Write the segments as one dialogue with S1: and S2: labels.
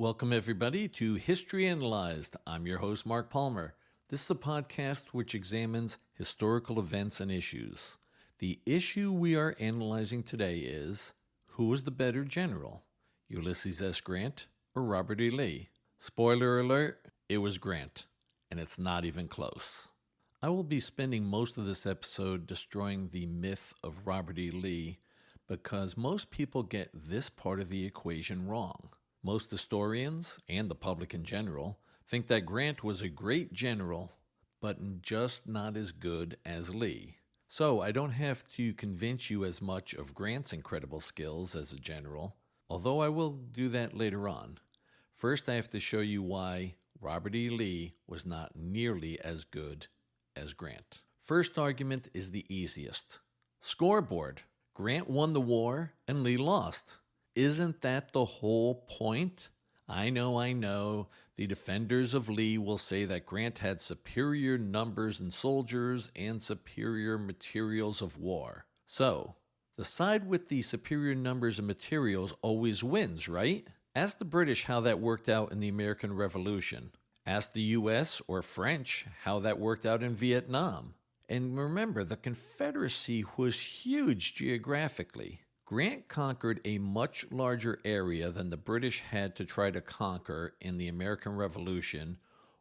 S1: Welcome, everybody, to History Analyzed. I'm your host, Mark Palmer. This is a podcast which examines historical events and issues. The issue we are analyzing today is, who was the better general, Ulysses S. Grant or Robert E. Lee? Spoiler alert, it was Grant, and it's not even close. I will be spending most of this episode destroying the myth of Robert E. Lee because most people get this part of the equation wrong. Most historians, and the public in general, think that Grant was a great general, but just not as good as Lee. So I don't have to convince you as much of Grant's incredible skills as a general, although I will do that later on. First, I have to show you why Robert E. Lee was not nearly as good as Grant. First argument is the easiest. Scoreboard. Grant won the war and Lee lost. Isn't that the whole point? I know. The defenders of Lee will say that Grant had superior numbers in soldiers and superior materials of war. So, the side with the superior numbers and materials always wins, right? Ask the British how that worked out in the American Revolution. Ask the US or French how that worked out in Vietnam. And remember, the Confederacy was huge geographically. Grant conquered a much larger area than the British had to try to conquer in the American Revolution,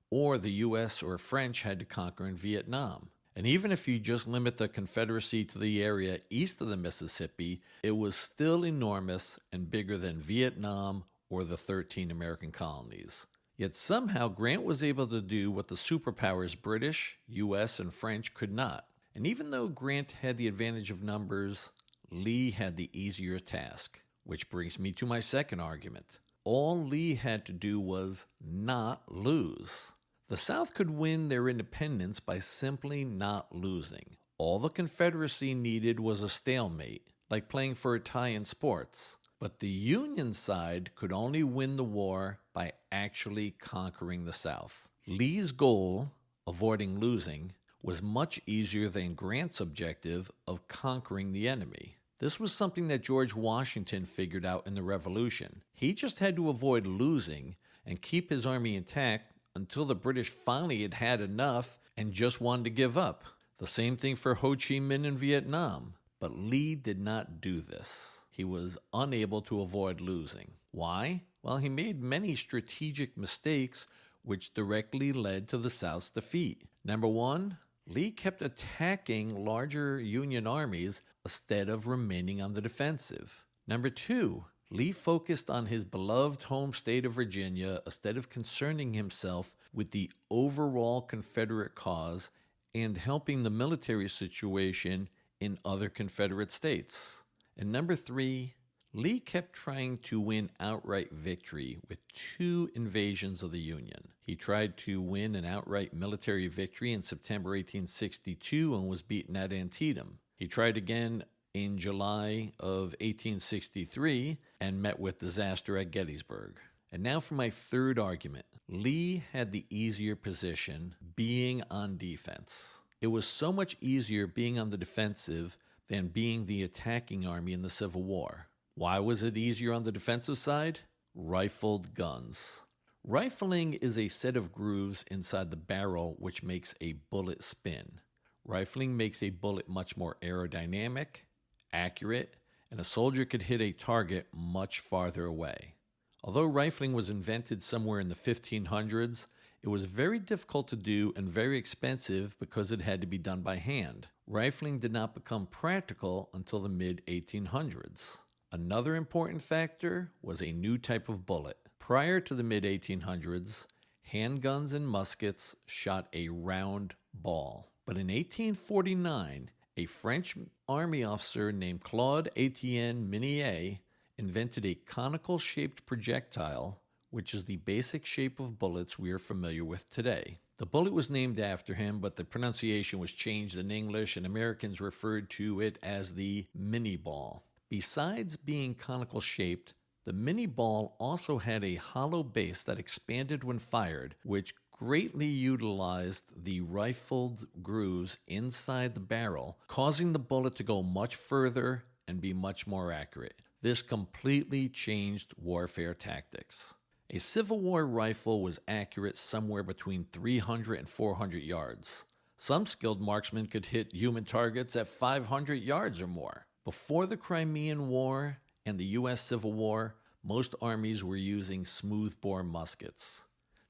S1: or the US or French had to conquer in Vietnam. And even if you just limit the Confederacy to the area east of the Mississippi, it was still enormous and bigger than Vietnam or the 13 American colonies. Yet somehow Grant was able to do what the superpowers British, US, and French could not. And even though Grant had the advantage of numbers, Lee had the easier task, which brings me to my second argument. All Lee had to do was not lose. The South could win their independence by simply not losing. All the Confederacy needed was a stalemate, like playing for a tie in sports. But the Union side could only win the war by actually conquering the South. Lee's goal, avoiding losing, was much easier than Grant's objective of conquering the enemy. This was something that George Washington figured out in the Revolution. He just had to avoid losing and keep his army intact until the British finally had had enough and just wanted to give up. The same thing for Ho Chi Minh in Vietnam. But Lee did not do this. He was unable to avoid losing. Why? Well, he made many strategic mistakes which directly led to the South's defeat. Number one, Lee kept attacking larger Union armies instead of remaining on the defensive. Number two, Lee focused on his beloved home state of Virginia instead of concerning himself with the overall Confederate cause and helping the military situation in other Confederate states. And number three, Lee kept trying to win outright victory with two invasions of the Union. He tried to win an outright military victory in September 1862 and was beaten at Antietam. He tried again in July of 1863 and met with disaster at Gettysburg. And now for my third argument. Lee had the easier position being on defense. It was so much easier being on the defensive than being the attacking army in the Civil War. Why was it easier on the defensive side? Rifled guns. Rifling is a set of grooves inside the barrel which makes a bullet spin. Rifling makes a bullet much more aerodynamic, accurate, and a soldier could hit a target much farther away. Although rifling was invented somewhere in the 1500s, it was very difficult to do and very expensive because it had to be done by hand. Rifling did not become practical until the mid-1800s. Another important factor was a new type of bullet. Prior to the mid-1800s, handguns and muskets shot a round ball. But in 1849, a French army officer named Claude Etienne Minier invented a conical-shaped projectile, which is the basic shape of bullets we are familiar with today. The bullet was named after him, but the pronunciation was changed in English, and Americans referred to it as the mini ball. Besides being conical-shaped, the mini ball also had a hollow base that expanded when fired, which greatly utilized the rifled grooves inside the barrel, causing the bullet to go much further and be much more accurate. This completely changed warfare tactics. A Civil War rifle was accurate somewhere between 300 and 400 yards. Some skilled marksmen could hit human targets at 500 yards or more. Before the Crimean War and the U.S. Civil War, most armies were using smoothbore muskets.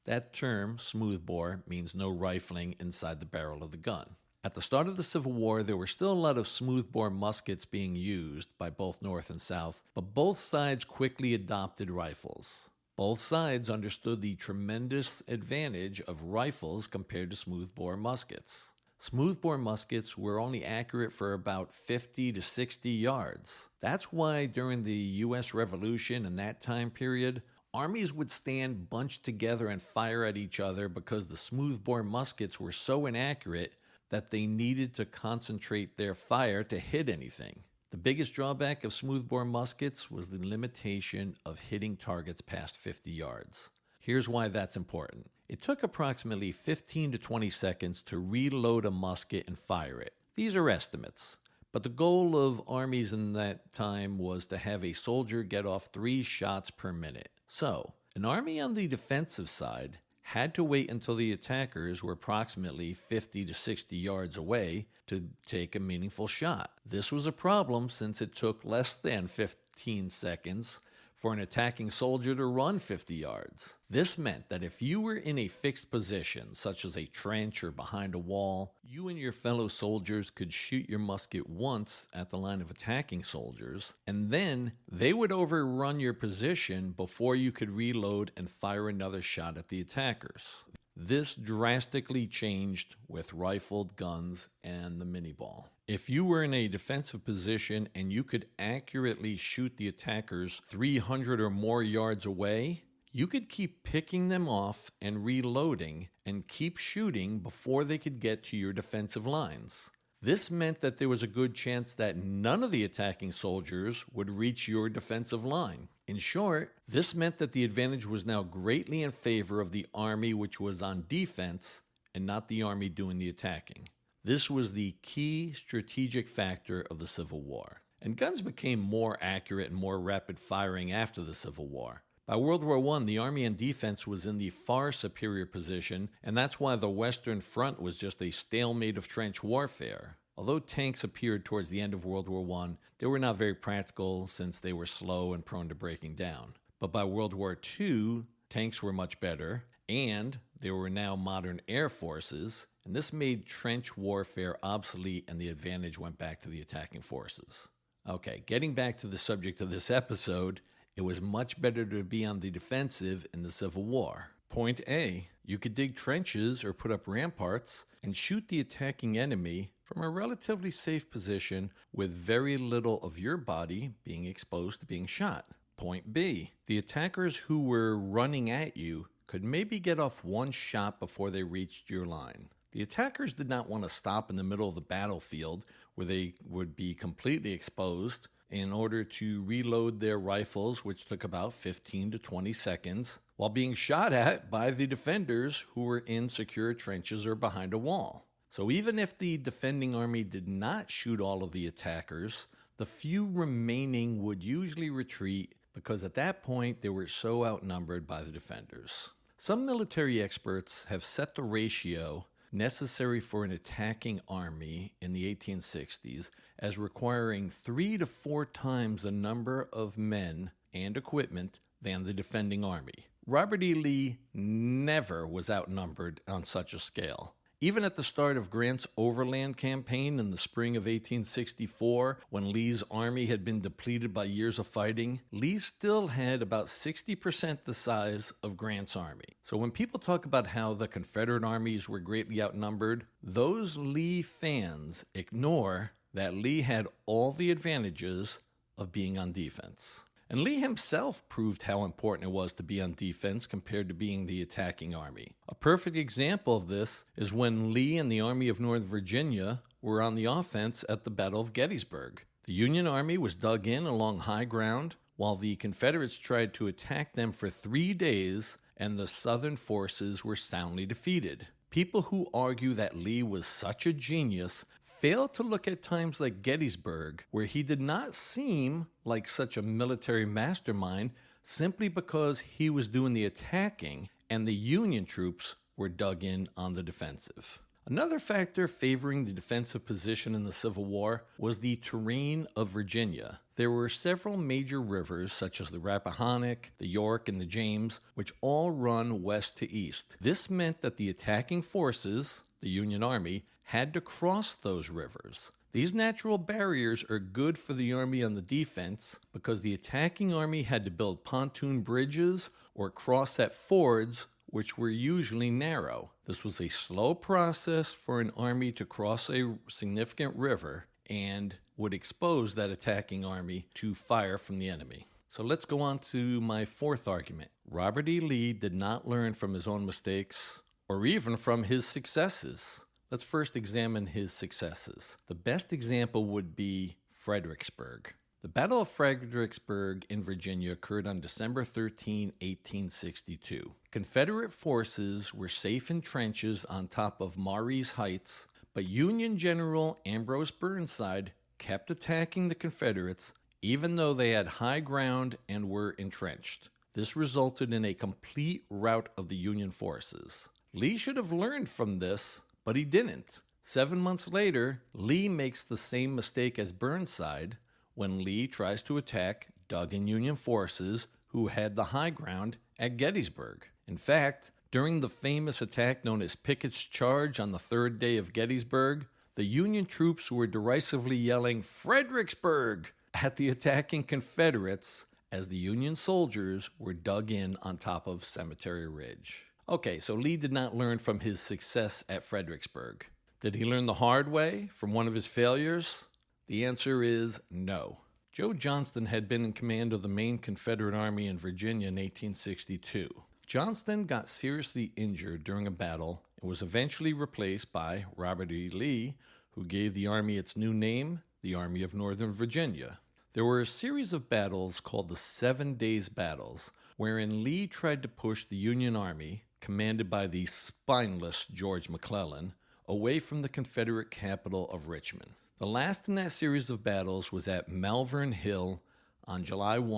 S1: That term, smoothbore, means no rifling inside the barrel of the gun. At the start of the Civil War, there were still a lot of smoothbore muskets being used by both North and South, but both sides quickly adopted rifles. Both sides understood the tremendous advantage of rifles compared to smoothbore muskets. Smoothbore muskets were only accurate for about 50 to 60 yards. That's why during the U.S. Revolution and that time period, armies would stand bunched together and fire at each other because the smoothbore muskets were so inaccurate that they needed to concentrate their fire to hit anything. The biggest drawback of smoothbore muskets was the limitation of hitting targets past 50 yards. Here's why that's important. It took approximately 15 to 20 seconds to reload a musket and fire it. These are estimates, but the goal of armies in that time was to have a soldier get off 3 shots per minute. So, an army on the defensive side had to wait until the attackers were approximately 50 to 60 yards away to take a meaningful shot. This was a problem since it took less than 15 seconds for an attacking soldier to run 50 yards. This meant that if you were in a fixed position, such as a trench or behind a wall, you and your fellow soldiers could shoot your musket once at the line of attacking soldiers, and then they would overrun your position before you could reload and fire another shot at the attackers. This drastically changed with rifled guns and the mini-ball. If you were in a defensive position and you could accurately shoot the attackers 300 or more yards away, you could keep picking them off and reloading and keep shooting before they could get to your defensive lines. This meant that there was a good chance that none of the attacking soldiers would reach your defensive line. In short, this meant that the advantage was now greatly in favor of the army which was on defense and not the army doing the attacking. This was the key strategic factor of the Civil War. And guns became more accurate and more rapid firing after the Civil War. By World War I, the Army on defense was in the far superior position, and that's why the Western Front was just a stalemate of trench warfare. Although tanks appeared towards the end of World War I, they were not very practical since they were slow and prone to breaking down. But by World War II, tanks were much better, and there were now modern air forces, and this made trench warfare obsolete and the advantage went back to the attacking forces. Okay, getting back to the subject of this episode, it was much better to be on the defensive in the Civil War. Point A, you could dig trenches or put up ramparts and shoot the attacking enemy from a relatively safe position with very little of your body being exposed to being shot. Point B, the attackers who were running at you could maybe get off one shot before they reached your line. The attackers did not want to stop in the middle of the battlefield where they would be completely exposed in order to reload their rifles, which took about 15 to 20 seconds, while being shot at by the defenders who were in secure trenches or behind a wall. So even if the defending army did not shoot all of the attackers, the few remaining would usually retreat because at that point they were so outnumbered by the defenders. Some military experts have set the ratio necessary for an attacking army in the 1860s as requiring 3 to 4 times the number of men and equipment than the defending army. Robert E. Lee never was outnumbered on such a scale. Even at the start of Grant's Overland Campaign in the spring of 1864, when Lee's army had been depleted by years of fighting, Lee still had about 60% the size of Grant's army. So when people talk about how the Confederate armies were greatly outnumbered, those Lee fans ignore that Lee had all the advantages of being on defense. And Lee himself proved how important it was to be on defense compared to being the attacking army. A perfect example of this is when Lee and the Army of Northern Virginia were on the offense at the Battle of Gettysburg. The Union Army was dug in along high ground, while the Confederates tried to attack them for 3 days, and the Southern forces were soundly defeated. People who argue that Lee was such a genius fail to look at times like Gettysburg, where he did not seem like such a military mastermind, simply because he was doing the attacking and the Union troops were dug in on the defensive. Another factor favoring the defensive position in the Civil War was the terrain of Virginia. There were several major rivers, such as the Rappahannock, the York, and the James, which all run west to east. This meant that the attacking forces, the Union Army, had to cross those rivers. These natural barriers are good for the army on the defense because the attacking army had to build pontoon bridges or cross at fords, which were usually narrow. This was a slow process for an army to cross a significant river and would expose that attacking army to fire from the enemy. So let's go on to my fourth argument. Robert E. Lee did not learn from his own mistakes or even from his successes. Let's first examine his successes. The best example would be Fredericksburg. The Battle of Fredericksburg in Virginia occurred on December 13, 1862. Confederate forces were safe in trenches on top of Maurice Heights, but Union General Ambrose Burnside kept attacking the Confederates even though they had high ground and were entrenched. This resulted in a complete rout of the Union forces. Lee should have learned from this, but he didn't. 7 months later, Lee makes the same mistake as Burnside when Lee tries to attack dug-in Union forces who had the high ground at Gettysburg. In fact, during the famous attack known as Pickett's Charge on the third day of Gettysburg, the Union troops were derisively yelling "Fredericksburg" at the attacking Confederates as the Union soldiers were dug in on top of Cemetery Ridge. Okay, so Lee did not learn from his success at Fredericksburg. Did he learn the hard way from one of his failures? The answer is no. Joe Johnston had been in command of the main Confederate Army in Virginia in 1862. Johnston got seriously injured during a battle and was eventually replaced by Robert E. Lee, who gave the Army its new name, the Army of Northern Virginia. There were a series of battles called the 7 Days Battles, wherein Lee tried to push the Union Army, commanded by the spineless George McClellan, away from the Confederate capital of Richmond. The last in that series of battles was at Malvern Hill on July 1,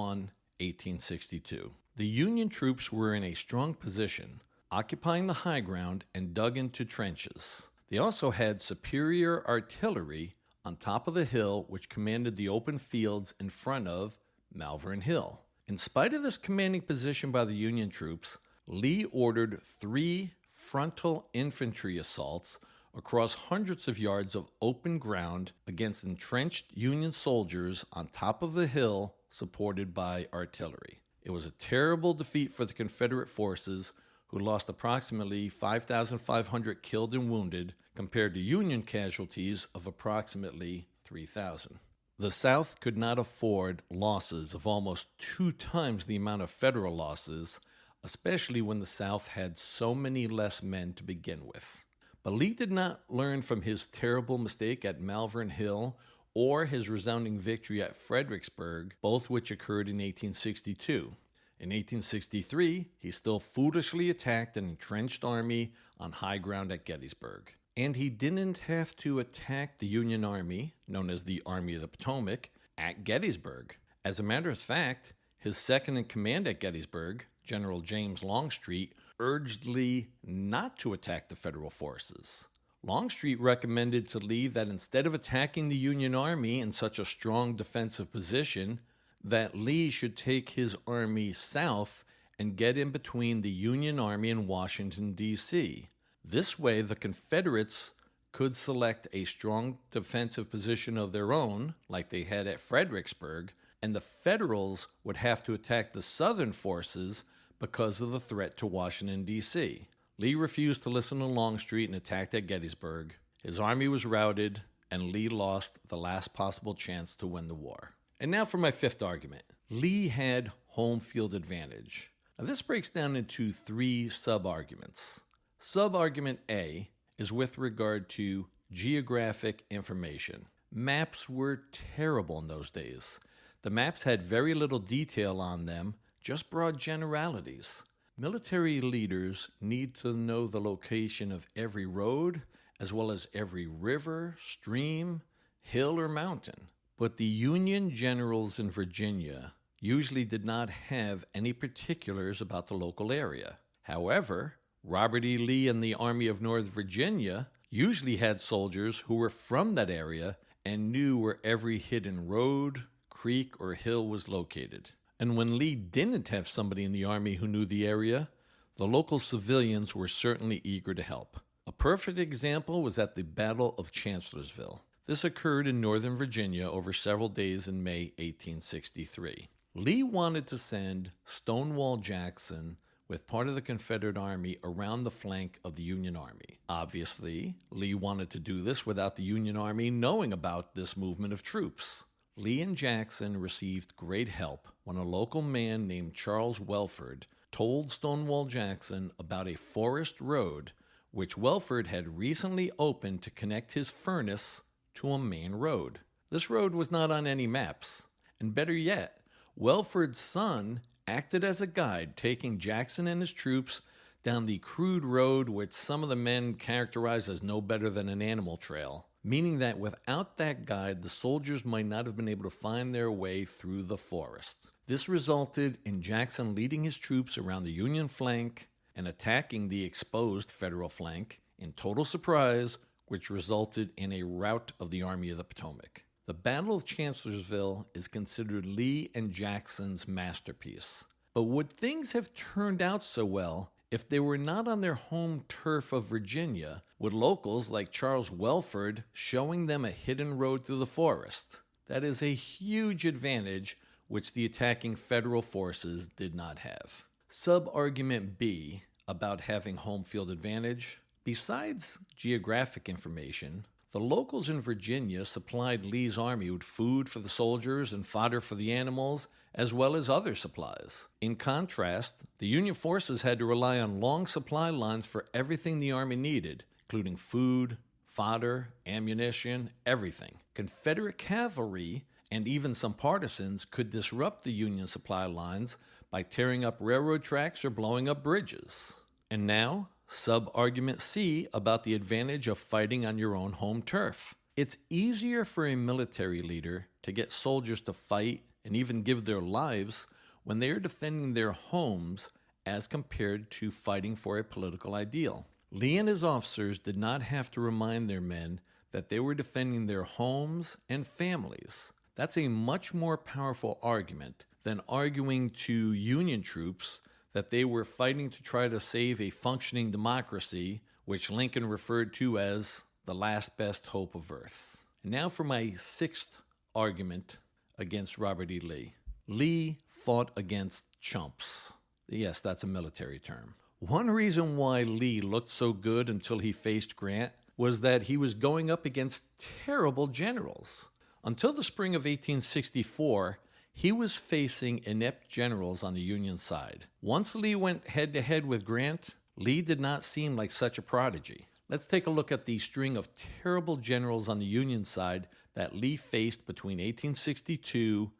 S1: 1862. The Union troops were in a strong position, occupying the high ground and dug into trenches. They also had superior artillery on top of the hill, which commanded the open fields in front of Malvern Hill. In spite of this commanding position by the Union troops, Lee ordered 3 frontal infantry assaults across hundreds of yards of open ground against entrenched Union soldiers on top of the hill supported by artillery. It was a terrible defeat for the Confederate forces, who lost approximately 5,500 killed and wounded compared to Union casualties of approximately 3,000. The South could not afford losses of almost 2 times the amount of Federal losses, especially when the South had so many less men to begin with. But Lee did not learn from his terrible mistake at Malvern Hill or his resounding victory at Fredericksburg, both which occurred in 1862. In 1863, he still foolishly attacked an entrenched army on high ground at Gettysburg. And he didn't have to attack the Union Army, known as the Army of the Potomac, at Gettysburg. As a matter of fact, his second in command at Gettysburg, General James Longstreet, urged Lee not to attack the Federal forces. Longstreet recommended to Lee that instead of attacking the Union Army in such a strong defensive position, that Lee should take his army south and get in between the Union Army and Washington, D.C. This way, the Confederates could select a strong defensive position of their own, like they had at Fredericksburg, and the Federals would have to attack the Southern forces because of the threat to Washington, D.C. Lee refused to listen to Longstreet and attacked at Gettysburg. His army was routed, and Lee lost the last possible chance to win the war. And now for my fifth argument. Lee had home field advantage. Now this breaks down into 3 sub-arguments. Sub-argument A is with regard to geographic information. Maps were terrible in those days. The maps had very little detail on them, just broad generalities. Military leaders need to know the location of every road, as well as every river, stream, hill, or mountain. But the Union generals in Virginia usually did not have any particulars about the local area. However, Robert E. Lee and the Army of Northern Virginia usually had soldiers who were from that area and knew where every hidden road, creek, or hill was located. And when Lee didn't have somebody in the Army who knew the area, the local civilians were certainly eager to help. A perfect example was at the Battle of Chancellorsville. This occurred in Northern Virginia over several days in May 1863. Lee wanted to send Stonewall Jackson with part of the Confederate Army around the flank of the Union Army. Obviously, Lee wanted to do this without the Union Army knowing about this movement of troops. Lee and Jackson received great help when a local man named Charles Welford told Stonewall Jackson about a forest road which Welford had recently opened to connect his furnace to a main road. This road was not on any maps, and better yet, Welford's son acted as a guide, taking Jackson and his troops down the crude road which some of the men characterized as no better than an animal trail, meaning that without that guide, the soldiers might not have been able to find their way through the forest. This resulted in Jackson leading his troops around the Union flank and attacking the exposed Federal flank in total surprise, which resulted in a rout of the Army of the Potomac. The Battle of Chancellorsville is considered Lee and Jackson's masterpiece. But would things have turned out so well if they were not on their home turf of Virginia, with locals like Charles Welford showing them a hidden road through the forest? That is a huge advantage which the attacking Federal forces did not have. Sub-argument B about having home field advantage. Besides geographic information, the locals in Virginia supplied Lee's army with food for the soldiers and fodder for the animals, as well as other supplies. In contrast, the Union forces had to rely on long supply lines for everything the army needed, including food, fodder, ammunition, everything. Confederate cavalry and even some partisans could disrupt the Union supply lines by tearing up railroad tracks or blowing up bridges. And now, sub-argument C about the advantage of fighting on your own home turf. It's easier for a military leader to get soldiers to fight and even give their lives when they are defending their homes as compared to fighting for a political ideal. Lee and his officers did not have to remind their men that they were defending their homes and families. That's a much more powerful argument than arguing to Union troops that they were fighting to try to save a functioning democracy, which Lincoln referred to as the last best hope of earth. And now for my sixth argument against Robert E. Lee. Lee fought against chumps. Yes, that's a military term. One reason why Lee looked so good until he faced Grant was that he was going up against terrible generals. Until the spring of 1864, he was facing inept generals on the Union side. Once Lee went head-to-head with Grant, Lee did not seem like such a prodigy. Let's take a look at the string of terrible generals on the Union side that Lee faced between 1862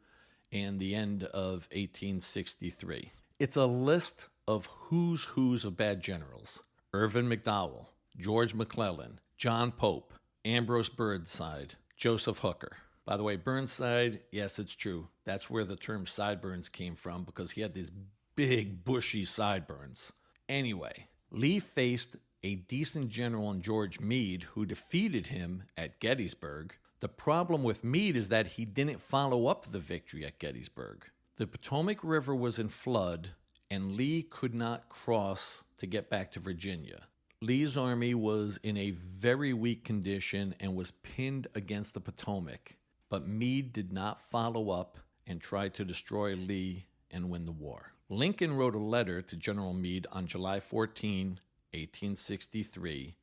S1: and the end of 1863. It's a list of who's of bad generals. Irvin McDowell, George McClellan, John Pope, Ambrose Burnside, Joseph Hooker. By the way, Burnside, yes, it's true. That's where the term sideburns came from, because he had these big, bushy sideburns. Anyway, Lee faced a decent general in George Meade who defeated him at Gettysburg. The problem with Meade is that he didn't follow up the victory at Gettysburg. The Potomac River was in flood, and Lee could not cross to get back to Virginia. Lee's army was in a very weak condition and was pinned against the Potomac. But Meade did not follow up and try to destroy Lee and win the war. Lincoln wrote a letter to General Meade on July 14, 1863,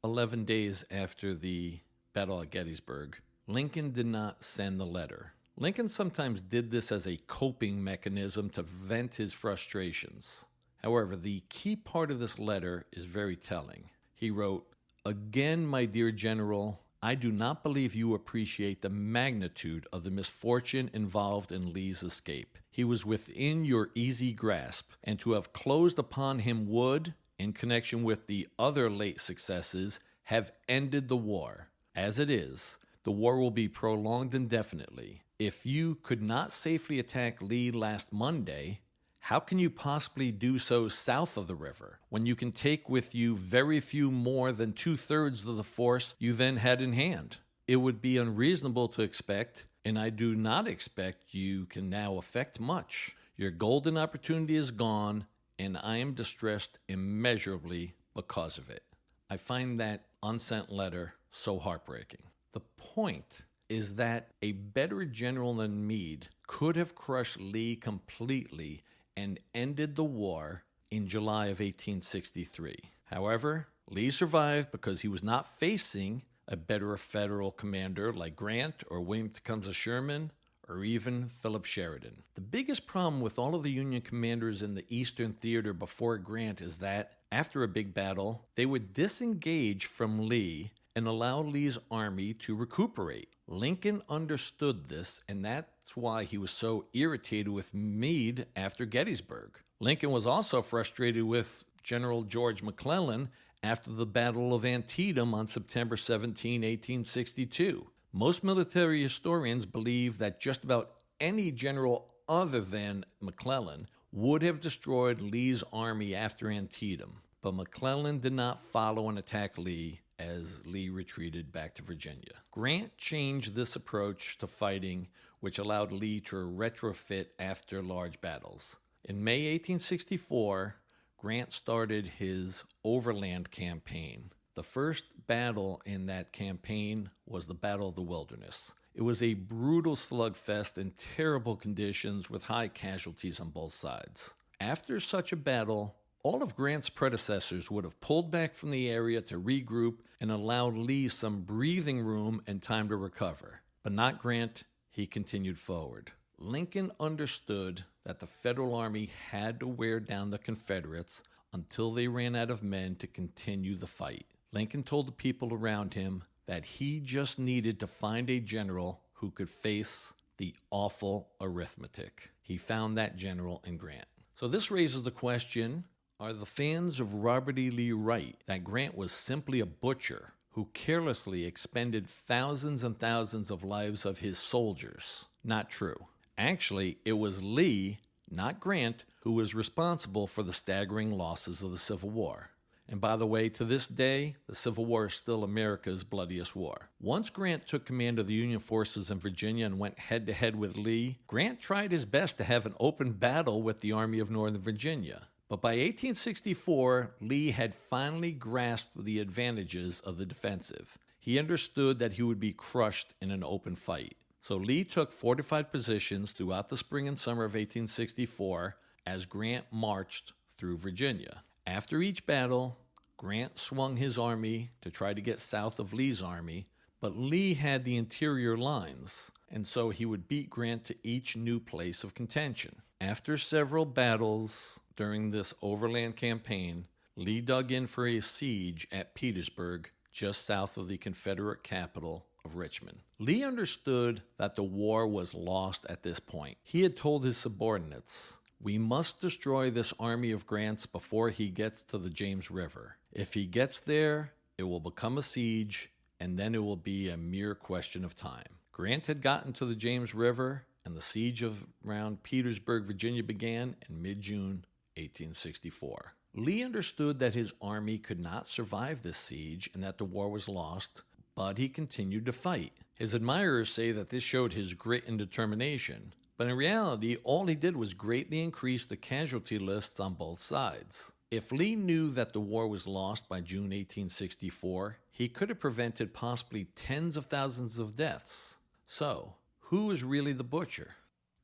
S1: 11 days after the Battle at Gettysburg. Lincoln did not send the letter. Lincoln sometimes did this as a coping mechanism to vent his frustrations. However, the key part of this letter is very telling. He wrote, "Again, my dear General, I do not believe you appreciate the magnitude of the misfortune involved in Lee's escape. He was within your easy grasp, and to have closed upon him would, in connection with the other late successes, have ended the war. As it is, the war will be prolonged indefinitely. If you could not safely attack Lee last Monday, how can you possibly do so south of the river when you can take with you very few more than 2/3 of the force you then had in hand? It would be unreasonable to expect, and I do not expect you can now effect much. Your golden opportunity is gone, and I am distressed immeasurably because of it. I find that unsent letter so heartbreaking. The point is that a better general than Meade could have crushed Lee completely and ended the war in July of 1863. However, Lee survived because he was not facing a better federal commander like Grant or William Tecumseh Sherman or even Philip Sheridan. The biggest problem with all of the Union commanders in the Eastern Theater before Grant is that, after a big battle, they would disengage from Lee and allow Lee's army to recuperate. Lincoln understood this, and that's why he was so irritated with Meade after Gettysburg. Lincoln was also frustrated with General George McClellan after the Battle of Antietam on September 17, 1862. Most military historians believe that just about any general other than McClellan would have destroyed Lee's army after Antietam, but McClellan did not follow and attack Lee as Lee retreated back to Virginia. Grant changed this approach to fighting, which allowed Lee to retrofit after large battles. In May 1864, Grant started his overland campaign. The first battle in that campaign was the Battle of the Wilderness. It was a brutal slugfest in terrible conditions with high casualties on both sides. After such a battle, all of Grant's predecessors would have pulled back from the area to regroup and allowed Lee some breathing room and time to recover. But not Grant. He continued forward. Lincoln understood that the Federal Army had to wear down the Confederates until they ran out of men to continue the fight. Lincoln told the people around him that he just needed to find a general who could face the awful arithmetic. He found that general in Grant. So this raises the question, are the fans of Robert E. Lee right that Grant was simply a butcher who carelessly expended thousands and thousands of lives of his soldiers? Not true. Actually, it was Lee, not Grant, who was responsible for the staggering losses of the Civil War. And by the way, to this day, the Civil War is still America's bloodiest war. Once Grant took command of the Union forces in Virginia and went head-to-head with Lee, Grant tried his best to have an open battle with the Army of Northern Virginia. But by 1864, Lee had finally grasped the advantages of the defensive. He understood that he would be crushed in an open fight. So Lee took fortified positions throughout the spring and summer of 1864 as Grant marched through Virginia. After each battle, Grant swung his army to try to get south of Lee's army, but Lee had the interior lines, and so he would beat Grant to each new place of contention. After several battles during this overland campaign, Lee dug in for a siege at Petersburg, just south of the Confederate capital of Richmond. Lee understood that the war was lost at this point. He had told his subordinates, "We must destroy this army of Grant's before he gets to the James River. If he gets there, it will become a siege, and then it will be a mere question of time." Grant had gotten to the James River, and the siege around Petersburg, Virginia began in mid-June 1864. Lee understood that his army could not survive this siege and that the war was lost, but he continued to fight. His admirers say that this showed his grit and determination, but in reality, all he did was greatly increase the casualty lists on both sides. If Lee knew that the war was lost by June 1864, he could have prevented possibly tens of thousands of deaths. So, who is really the butcher?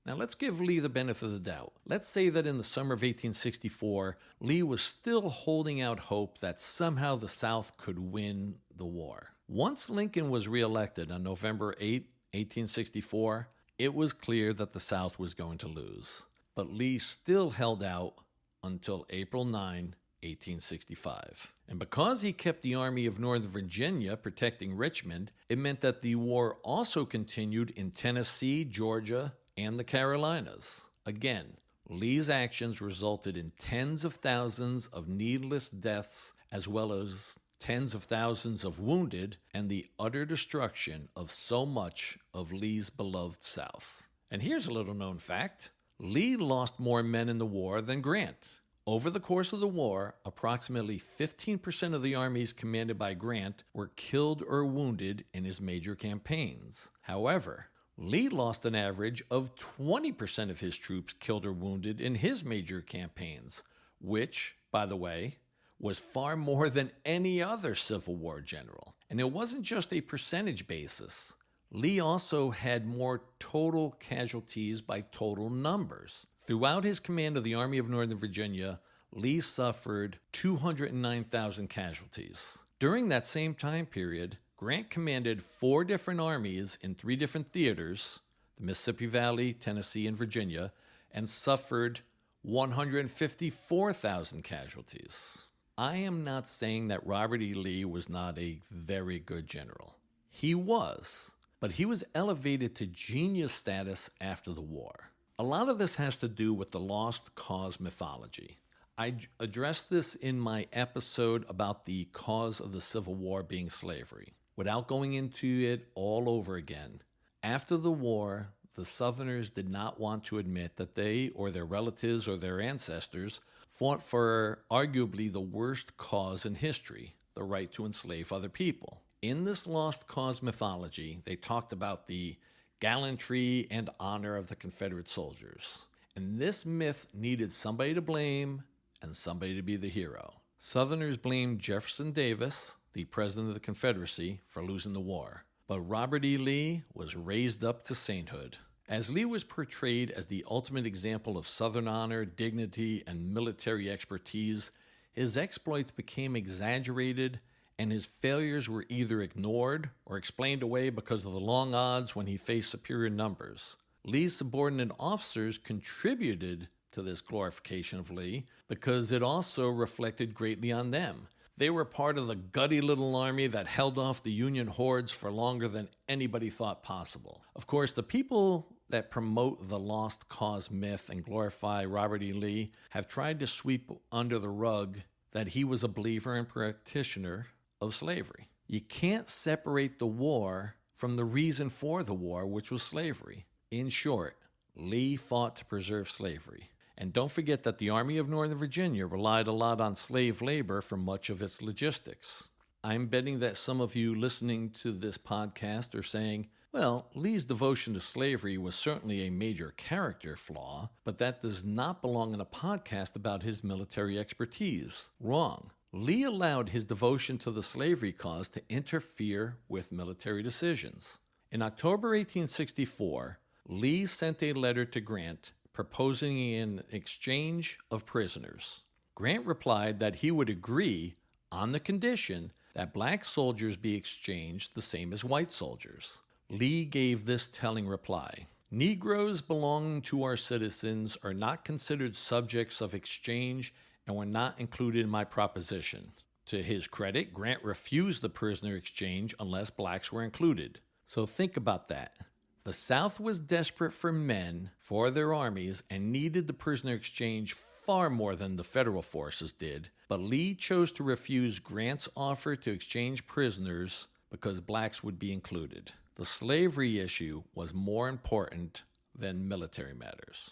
S1: Now let's give Lee the benefit of the doubt. Let's say that in the summer of 1864, Lee was still holding out hope that somehow the South could win the war. Once Lincoln was reelected on November 8, 1864, it was clear that the South was going to lose. But Lee still held out until April 9, 1865. And because he kept the Army of Northern Virginia protecting Richmond, it meant that the war also continued in Tennessee, Georgia, and the Carolinas. Again, Lee's actions resulted in tens of thousands of needless deaths as well as tens of thousands of wounded, and the utter destruction of so much of Lee's beloved South. And here's a little known fact. Lee lost more men in the war than Grant. Over the course of the war, approximately 15% of the armies commanded by Grant were killed or wounded in his major campaigns. However, Lee lost an average of 20% of his troops killed or wounded in his major campaigns, which, by the way, was far more than any other Civil War general. And it wasn't just a percentage basis. Lee also had more total casualties by total numbers. Throughout his command of the Army of Northern Virginia, Lee suffered 209,000 casualties. During that same time period, Grant commanded 4 different armies in 3 different theaters, the Mississippi Valley, Tennessee, and Virginia, and suffered 154,000 casualties. I am not saying that Robert E. Lee was not a very good general. He was, but he was elevated to genius status after the war. A lot of this has to do with the lost cause mythology. I addressed this in my episode about the cause of the Civil War being slavery. Without going into it all over again, after the war, the Southerners did not want to admit that they or their relatives or their ancestors fought for arguably the worst cause in history, the right to enslave other people. In this lost cause mythology, they talked about the gallantry and honor of the Confederate soldiers. And this myth needed somebody to blame and somebody to be the hero. Southerners blamed Jefferson Davis, the president of the Confederacy, for losing the war. But Robert E. Lee was raised up to sainthood. As Lee was portrayed as the ultimate example of Southern honor, dignity, and military expertise, his exploits became exaggerated and his failures were either ignored or explained away because of the long odds when he faced superior numbers. Lee's subordinate officers contributed to this glorification of Lee because it also reflected greatly on them. They were part of the gutty little army that held off the Union hordes for longer than anybody thought possible. Of course, the people that promote the lost cause myth and glorify Robert E. Lee have tried to sweep under the rug that he was a believer and practitioner of slavery. You can't separate the war from the reason for the war, which was slavery. In short, Lee fought to preserve slavery. And don't forget that the Army of Northern Virginia relied a lot on slave labor for much of its logistics. I'm betting that some of you listening to this podcast are saying, well, Lee's devotion to slavery was certainly a major character flaw, but that does not belong in a podcast about his military expertise. Wrong. Lee allowed his devotion to the slavery cause to interfere with military decisions. In October 1864, Lee sent a letter to Grant proposing an exchange of prisoners. Grant replied that he would agree on the condition that black soldiers be exchanged the same as white soldiers. Lee gave this telling reply: "Negroes belonging to our citizens are not considered subjects of exchange and were not included in my proposition." To his credit, Grant refused the prisoner exchange unless blacks were included. So think about that. The South was desperate for men for their armies and needed the prisoner exchange far more than the federal forces did, but Lee chose to refuse Grant's offer to exchange prisoners because blacks would be included. The slavery issue was more important than military matters.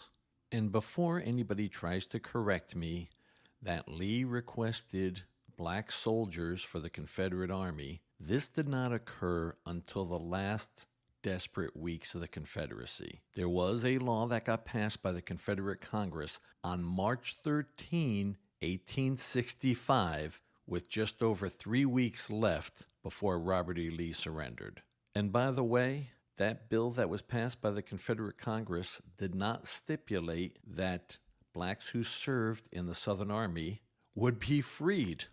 S1: And before anybody tries to correct me that Lee requested black soldiers for the Confederate Army, this did not occur until the last desperate weeks of the Confederacy. There was a law that got passed by the Confederate Congress on March 13, 1865, with just over 3 weeks left before Robert E. Lee surrendered. And by the way, that bill that was passed by the Confederate Congress did not stipulate that blacks who served in the Southern Army would be freed.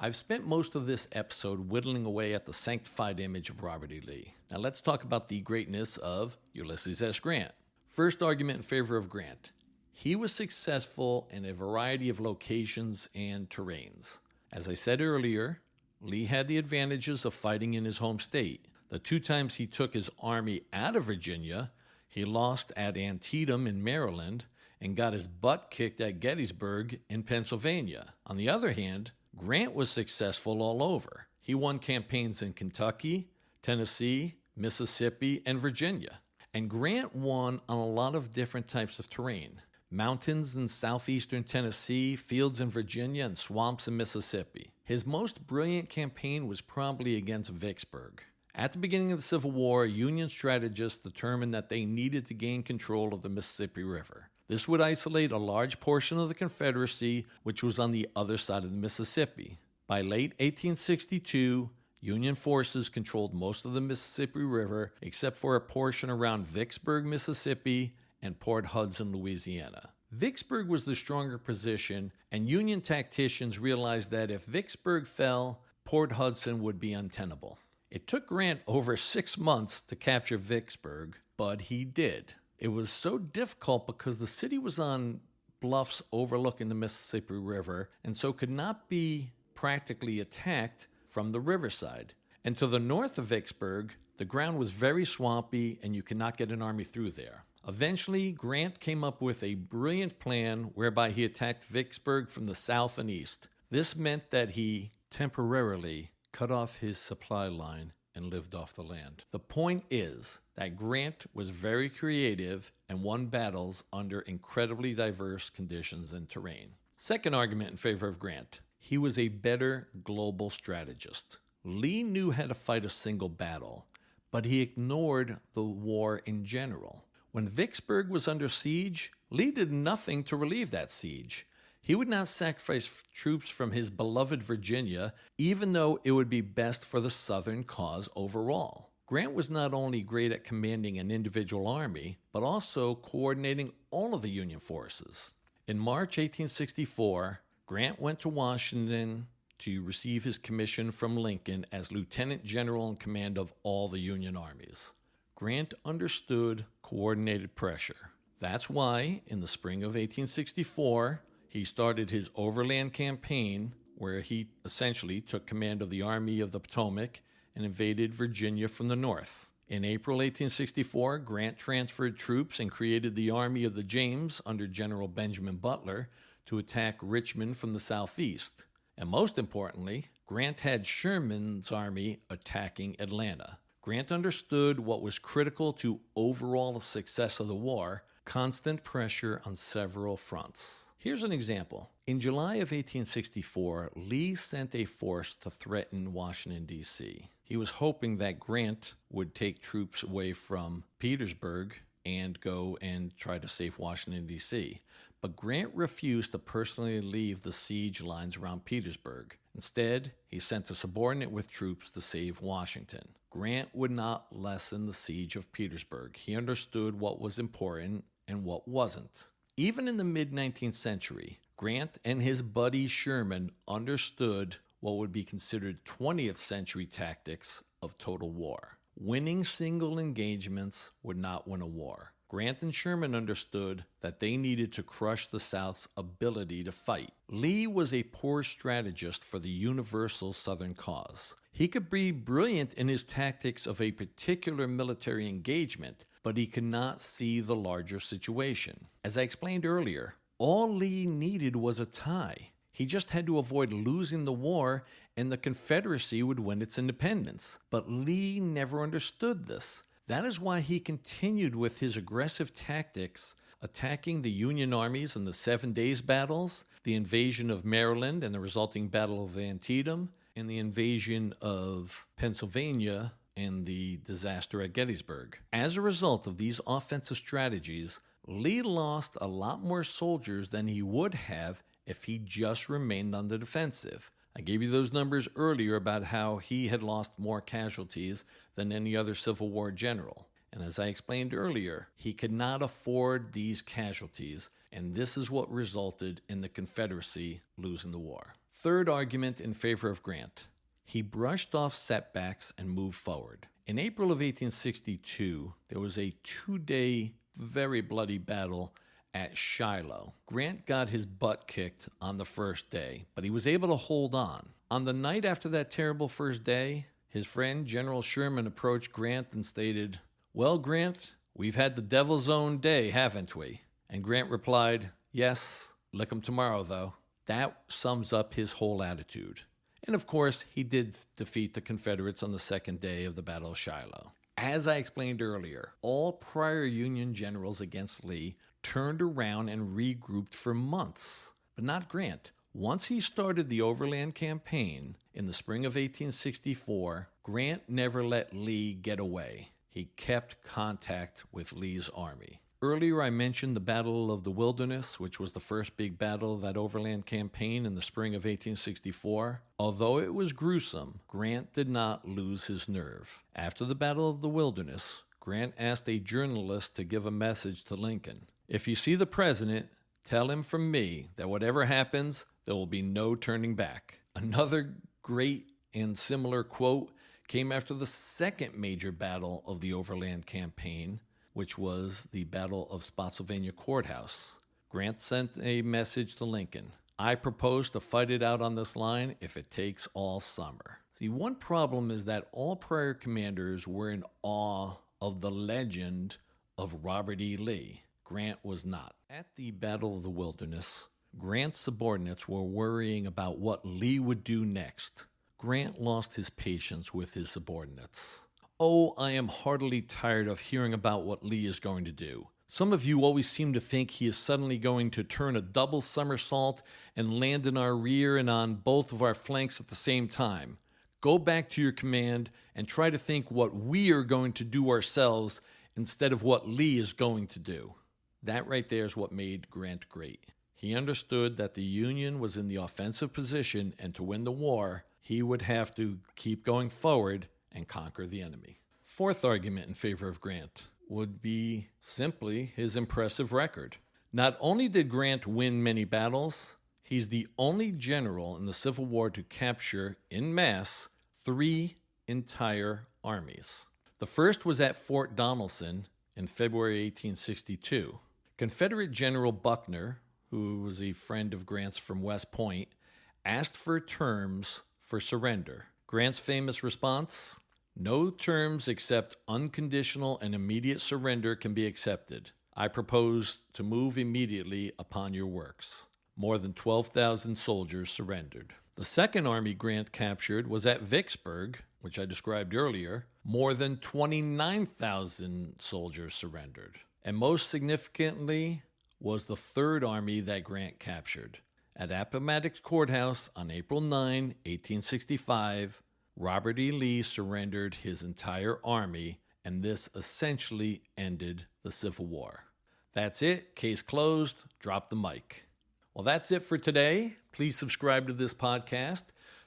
S1: I've spent most of this episode whittling away at the sanctified image of Robert E. Lee. Now let's talk about the greatness of Ulysses S. Grant. First argument in favor of Grant. He was successful in a variety of locations and terrains. As I said earlier, Lee had the advantages of fighting in his home state. The 2 times he took his army out of Virginia, he lost at Antietam in Maryland and got his butt kicked at Gettysburg in Pennsylvania. On the other hand, Grant was successful all over. He won campaigns in Kentucky, Tennessee, Mississippi, and Virginia. And Grant won on a lot of different types of terrain. Mountains in southeastern Tennessee, fields in Virginia, and swamps in Mississippi. His most brilliant campaign was probably against Vicksburg. At the beginning of the Civil War, Union strategists determined that they needed to gain control of the Mississippi River. This would isolate a large portion of the Confederacy, which was on the other side of the Mississippi. By late 1862, Union forces controlled most of the Mississippi River, except for a portion around Vicksburg, Mississippi, and Port Hudson, Louisiana. Vicksburg was the stronger position, and Union tacticians realized that if Vicksburg fell, Port Hudson would be untenable. It took Grant over 6 months to capture Vicksburg, but he did. It was so difficult because the city was on bluffs overlooking the Mississippi River, and so could not be practically attacked from the riverside. And to the north of Vicksburg, the ground was very swampy, and you could not get an army through there. Eventually, Grant came up with a brilliant plan whereby he attacked Vicksburg from the south and east. This meant that he temporarily cut off his supply line and lived off the land. The point is that Grant was very creative and won battles under incredibly diverse conditions and terrain. Second argument in favor of Grant: he was a better global strategist. Lee knew how to fight a single battle, but he ignored the war in general. When Vicksburg was under siege, Lee did nothing to relieve that siege. He would not sacrifice troops from his beloved Virginia, even though it would be best for the Southern cause overall. Grant was not only great at commanding an individual army, but also coordinating all of the Union forces. In March 1864, Grant went to Washington to receive his commission from Lincoln as Lieutenant General in command of all the Union armies. Grant understood coordinated pressure. That's why, in the spring of 1864, he started his overland campaign, where he essentially took command of the Army of the Potomac and invaded Virginia from the north. In April 1864, Grant transferred troops and created the Army of the James under General Benjamin Butler to attack Richmond from the southeast. And most importantly, Grant had Sherman's army attacking Atlanta. Grant understood what was critical to overall success of the war: constant pressure on several fronts. Here's an example. In July of 1864, Lee sent a force to threaten Washington, D.C. He was hoping that Grant would take troops away from Petersburg and go and try to save Washington, D.C. But Grant refused to personally leave the siege lines around Petersburg. Instead, he sent a subordinate with troops to save Washington. Grant would not lessen the siege of Petersburg. He understood what was important and what wasn't. Even in the mid-19th century, Grant and his buddy Sherman understood what would be considered 20th century tactics of total war. Winning single engagements would not win a war. Grant and Sherman understood that they needed to crush the South's ability to fight. Lee was a poor strategist for the universal Southern cause. He could be brilliant in his tactics of a particular military engagement, but he could not see the larger situation. As I explained earlier, all Lee needed was a tie. He just had to avoid losing the war, and the Confederacy would win its independence. But Lee never understood this. That is why he continued with his aggressive tactics, attacking the Union armies in the 7 Days battles, the invasion of Maryland and the resulting Battle of Antietam, and the invasion of Pennsylvania and the disaster at Gettysburg. As a result of these offensive strategies, Lee lost a lot more soldiers than he would have if he just remained on the defensive. I gave you those numbers earlier about how he had lost more casualties than any other Civil War general. And as I explained earlier, he could not afford these casualties, and this is what resulted in the Confederacy losing the war. Third argument in favor of Grant: he brushed off setbacks and moved forward. In April of 1862, there was a 2-day, very bloody battle at Shiloh. Grant got his butt kicked on the first day, but he was able to hold on. On the night after that terrible first day, his friend General Sherman approached Grant and stated, "Well, Grant, we've had the devil's own day, haven't we?" And Grant replied, "Yes, lick 'em tomorrow, though." That sums up his whole attitude. And of course, he did defeat the Confederates on the second day of the Battle of Shiloh. As I explained earlier, all prior Union generals against Lee turned around and regrouped for months, but not Grant. Once he started the Overland Campaign in the spring of 1864, Grant never let Lee get away. He kept contact with Lee's army. Earlier I mentioned the Battle of the Wilderness, which was the first big battle of that Overland Campaign in the spring of 1864. Although it was gruesome, Grant did not lose his nerve. After the Battle of the Wilderness, Grant asked a journalist to give a message to Lincoln. "If you see the president, tell him from me that whatever happens, there will be no turning back." Another great and similar quote came after the second major battle of the Overland Campaign, which was the Battle of Spotsylvania Courthouse. Grant sent a message to Lincoln. "I propose to fight it out on this line if it takes all summer." See, one problem is that all prior commanders were in awe of the legend of Robert E. Lee. Grant was not. At the Battle of the Wilderness, Grant's subordinates were worrying about what Lee would do next. Grant lost his patience with his subordinates. "Oh, I am heartily tired of hearing about what Lee is going to do. Some of you always seem to think he is suddenly going to turn a double somersault and land in our rear and on both of our flanks at the same time. Go back to your command and try to think what we are going to do ourselves instead of what Lee is going to do." That right there is what made Grant great. He understood that the Union was in the offensive position, and to win the war, he would have to keep going forward and conquer the enemy. Fourth argument in favor of Grant would be simply his impressive record. Not only did Grant win many battles, he's the only general in the Civil War to capture, en masse, 3 entire armies. The first was at Fort Donelson in February 1862. Confederate General Buckner, who was a friend of Grant's from West Point, asked for terms for surrender. Grant's famous response: "No terms except unconditional and immediate surrender can be accepted. I propose to move immediately upon your works." More than 12,000 soldiers surrendered. The second army Grant captured was at Vicksburg, which I described earlier. More than 29,000 soldiers surrendered. And most significantly was the third army that Grant captured. At Appomattox Courthouse on April 9, 1865, Robert E. Lee surrendered his entire army, and this essentially ended the Civil War. That's it. Case closed. Drop the mic. Well, that's it for today. Please subscribe to this podcast.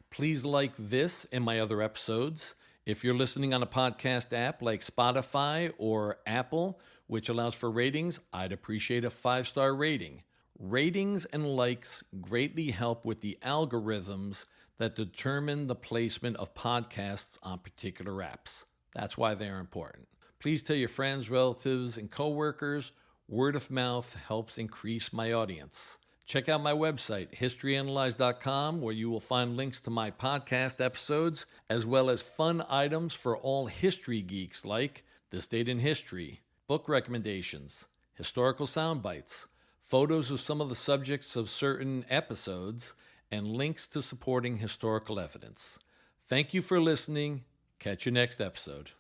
S1: Please like this and my other episodes. If you're listening on a podcast app like Spotify or Apple, which allows for ratings, I'd appreciate a 5-star rating. Ratings and likes greatly help with the algorithms that determine the placement of podcasts on particular apps. That's why they're important. Please tell your friends, relatives, and coworkers. Word of mouth helps increase my audience. Check out my website, historyanalyzed.com, where you will find links to my podcast episodes, as well as fun items for all history geeks like This Date in History, book recommendations, historical sound bites, photos of some of the subjects of certain episodes, and links to supporting historical evidence. Thank you for listening. Catch you next episode.